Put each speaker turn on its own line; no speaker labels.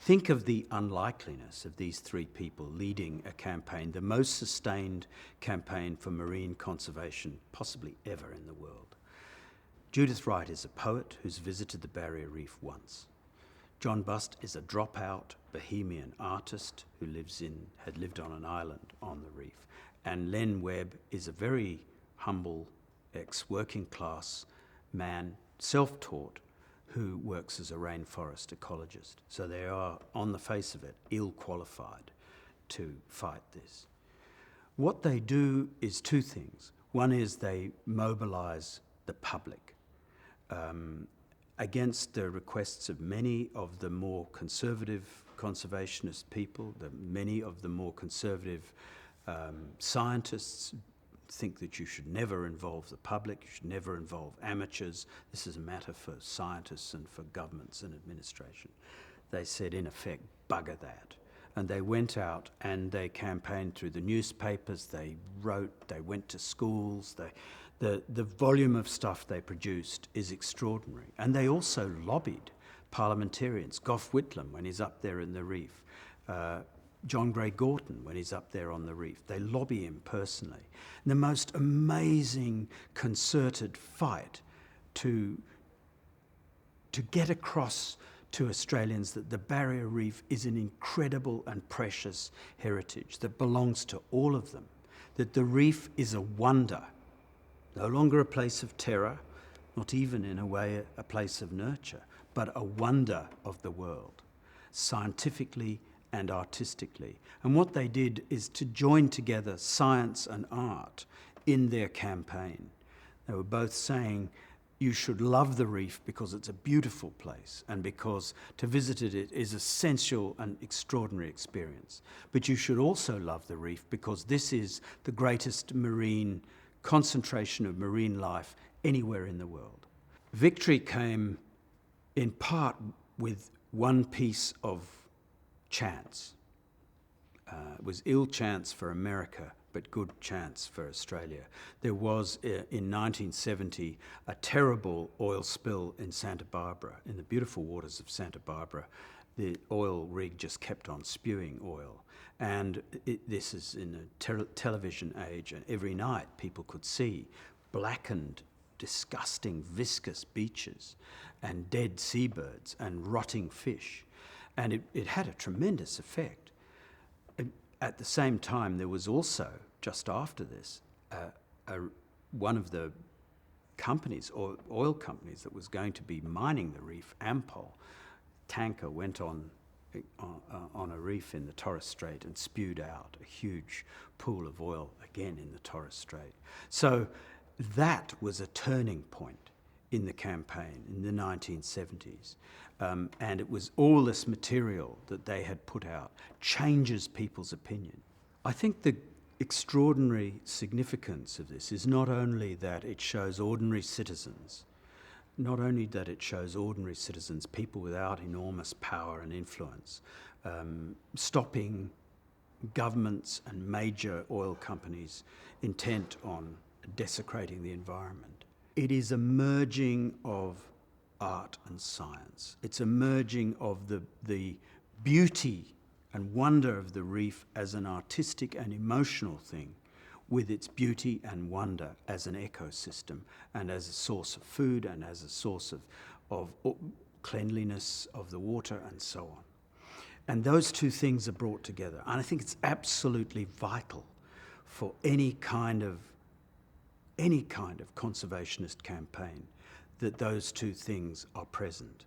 Think of the unlikeliness of these three people leading a campaign, the most sustained campaign for marine conservation possibly ever in the world. Judith Wright is a poet who's visited the Barrier Reef once. John Busst is a dropout Bohemian artist who had lived on an island on the reef. And Len Webb is a very humble ex-working class man, self-taught, who works as a rainforest ecologist. So they are, on the face of it, ill-qualified to fight this. What they do is two things. One is they mobilise the public against the requests of many of the more conservative conservationist people, many of the more conservative scientists think that you should never involve the public, you should never involve amateurs. This is a matter for scientists and for governments and administration. They said, in effect, bugger that. And they went out and they campaigned through the newspapers, they wrote, they went to schools, the volume of stuff they produced is extraordinary. And they also lobbied parliamentarians, Gough Whitlam when he's up there in the reef, John Gray Gorton when he's up there on the reef. They lobby him personally. And the most amazing concerted fight to get across to Australians that the Barrier Reef is an incredible and precious heritage that belongs to all of them, that the reef is a wonder, no longer a place of terror, not even in a way a place of nurture, but a wonder of the world, scientifically and artistically. And what they did is to join together science and art in their campaign. They were both saying, you should love the reef because it's a beautiful place and because to visit it is a sensual and extraordinary experience. But you should also love the reef because this is the greatest marine concentration of marine life anywhere in the world. Victory came in part with one piece of chance. It was ill chance for America, but good chance for Australia. There was, in 1970, a terrible oil spill in Santa Barbara, in the beautiful waters of Santa Barbara. The oil rig just kept on spewing oil. And this is in a television age, and every night people could see blackened, disgusting, viscous beaches and dead seabirds and rotting fish. And it had a tremendous effect. At the same time, there was also, just after this, one of the companies, oil companies, that was going to be mining the reef, Ampol, tanker went on a reef in the Torres Strait and spewed out a huge pool of oil again in the Torres Strait. So that was a turning point in the campaign in the 1970s. And it was all this material that they had put out changes people's opinion. I think the extraordinary significance of this is not only that it shows ordinary citizens, people without enormous power and influence, stopping governments and major oil companies intent on desecrating the environment. It is a merging of art and science. It's a merging of the beauty and wonder of the reef as an artistic and emotional thing with its beauty and wonder as an ecosystem and as a source of food and as a source of cleanliness of the water and so on. And those two things are brought together. And I think it's absolutely vital for any kind of conservationist campaign that those two things are present.